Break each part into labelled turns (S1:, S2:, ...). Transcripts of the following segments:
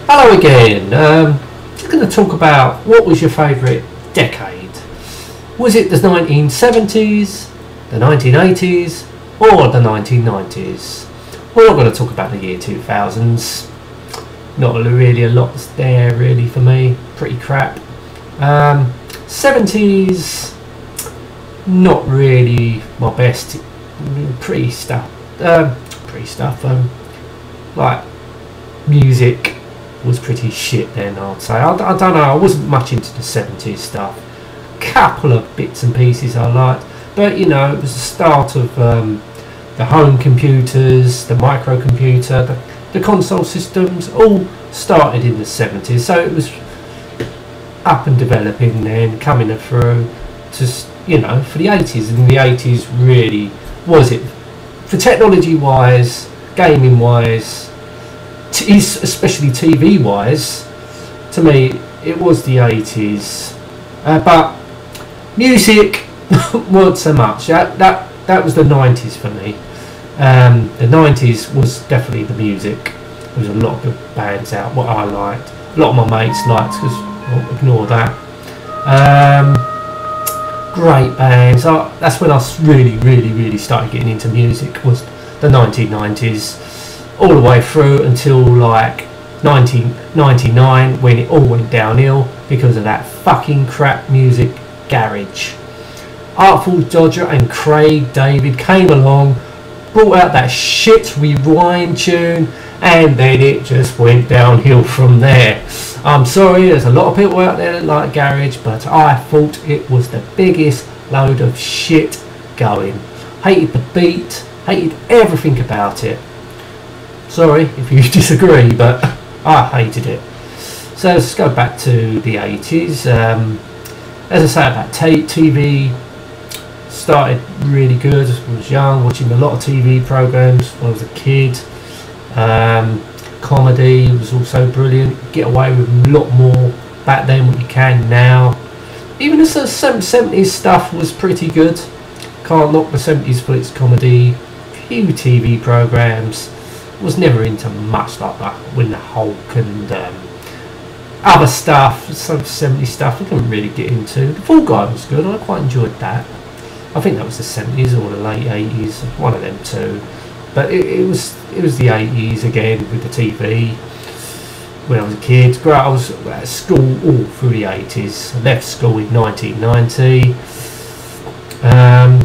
S1: Hello again. Just going to talk about what was your favourite decade. Was it the 1970s, the 1980s, or the 1990s? We're not going to talk about the year 2000s. Not really a lot there really for me. Pretty crap. 70s, not really my best. Pretty stuff. Like music was pretty shit then, I'd say. I don't know, I wasn't much into the 70s stuff. Couple of bits and pieces I liked, but you know, it was the start of the home computers, the microcomputer, the console systems, all started in the 70s, so it was up and developing then, coming through to, you know, for the 80s. And the 80s really was it, for technology wise, gaming wise, especially TV wise. To me it was the 80s, but music weren't so much. That was the 90s for me. The 90s was definitely the music. There was a lot of good bands out, what I liked, a lot of my mates liked, because well, ignore that. Great bands. That's when I really started getting into music, was the 1990s, all the way through until like 1999, when it all went downhill because of that fucking crap music garage. Artful Dodger and Craig David came along, brought out that shit rewind tune, and then it just went downhill from there. I'm sorry, there's a lot of people out there that like garage, but I thought it was the biggest load of shit going. Hated the beat, hated everything about it. Sorry if you disagree, but I hated it. So let's go back to the 80s. As I say about TV, started really good. I was young, watching a lot of TV programs when I was a kid. Comedy was also brilliant. Get away with a lot more back then what you can now. Even the 70s stuff was pretty good. Can't knock the 70s for its comedy. Few TV programs. Was never into much like that when the Hulk and other stuff, some 70s stuff I couldn't really get into. The Fall Guy was good, I quite enjoyed that. I think that was the 70s or the late 80s, one of them two. But it was the 80s again with the TV. When I was a kid, I was at school all through the 80s. I left school in 1990. And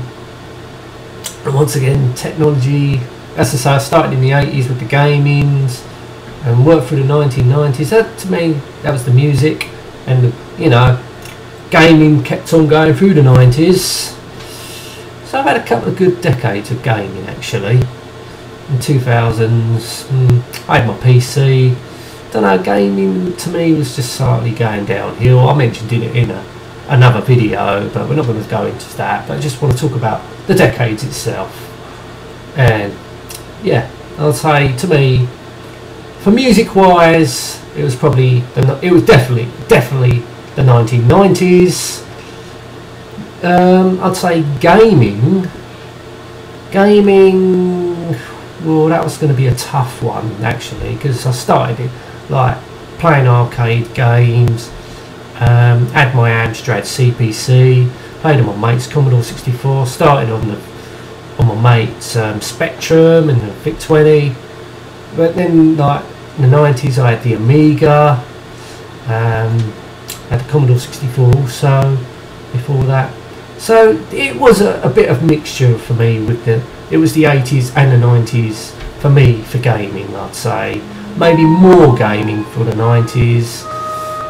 S1: once again, technology. As I say, I started in the 80s with the gamings and worked through the 1990s. That, to me, that was the music, and the, you know, gaming kept on going through the 90s. So I've had a couple of good decades of gaming actually. In 2000s, I had my PC. Don't know, gaming to me was just slightly going downhill. I mentioned it in another video, but we're not going to go into that. But I just want to talk about the decades itself. And yeah, I'll say to me, for music wise, it was definitely the 1990s. I'd say gaming, well, that was going to be a tough one actually, because I started it like playing arcade games, had my Amstrad CPC, played on my mate's Commodore 64, started on my mate's Spectrum and the VIC-20, but then like in the 90s I had the Amiga, had the Commodore 64 also before that. So it was a bit of mixture for me with it was the 80s and the 90s for me for gaming, I'd say. Maybe more gaming for the 90s,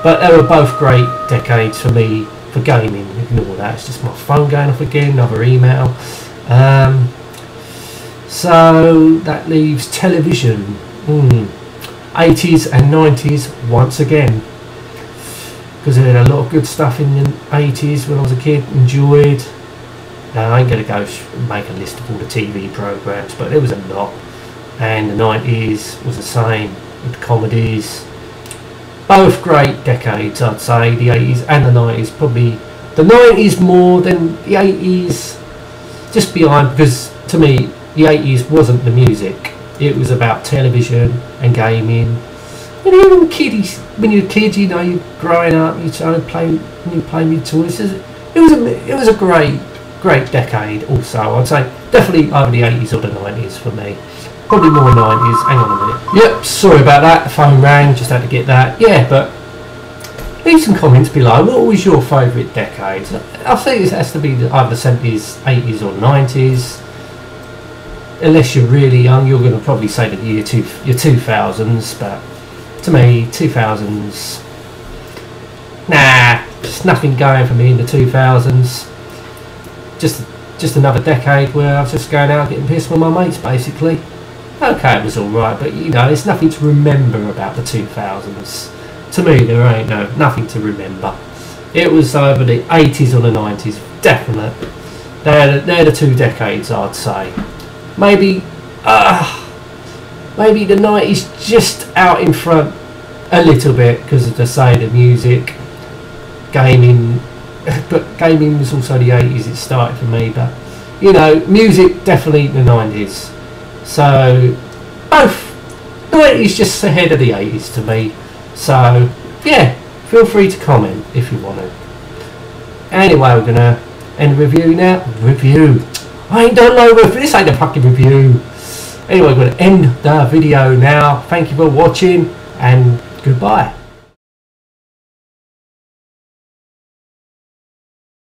S1: but they were both great decades for me for gaming. Ignore that, it's just my phone going off again, another email. So that leaves television. 80s and 90s once again, because there had a lot of good stuff in the 80s when I was a kid, enjoyed. Now, I ain't going to go make a list of all the TV programs, but there was a lot. And the 90s was the same with the comedies. Both great decades, I'd say, the 80s and the 90s. Probably the 90s more than the 80s, just behind, because to me the 80s wasn't the music, it was about television and gaming. when you're a kid, you know, you're growing up, you're trying to play, you play with toys. It was a great decade. Also, I'd say definitely over the 80s or the 90s for me. Probably more 90s. Hang on a minute. Yep, sorry about that. The phone rang. Just had to get that. Yeah, but leave some comments below. What was your favourite decade? I think it has to be either 70s, 80s, or 90s. Unless you're really young, you're going to probably say that your 2000s, but to me, 2000s, nah, just nothing going for me in the 2000s. Just another decade where I was just going out getting pissed with my mates, basically. Okay, it was alright, but you know, there's nothing to remember about the 2000s. To me, there ain't nothing to remember. It was over the 80s or the 90s, definite. They're the two decades, I'd say. Maybe the 90s just out in front a little bit because of the music, gaming, but gaming was also the 80s. It started for me, but you know, music definitely the 90s. So both the 90s just ahead of the 80s to me. So yeah, feel free to comment if you want to. Anyway, we're gonna end the review now. I ain't done no review. This ain't a fucking review. Anyway, we're going to end the video now. Thank you for watching and goodbye.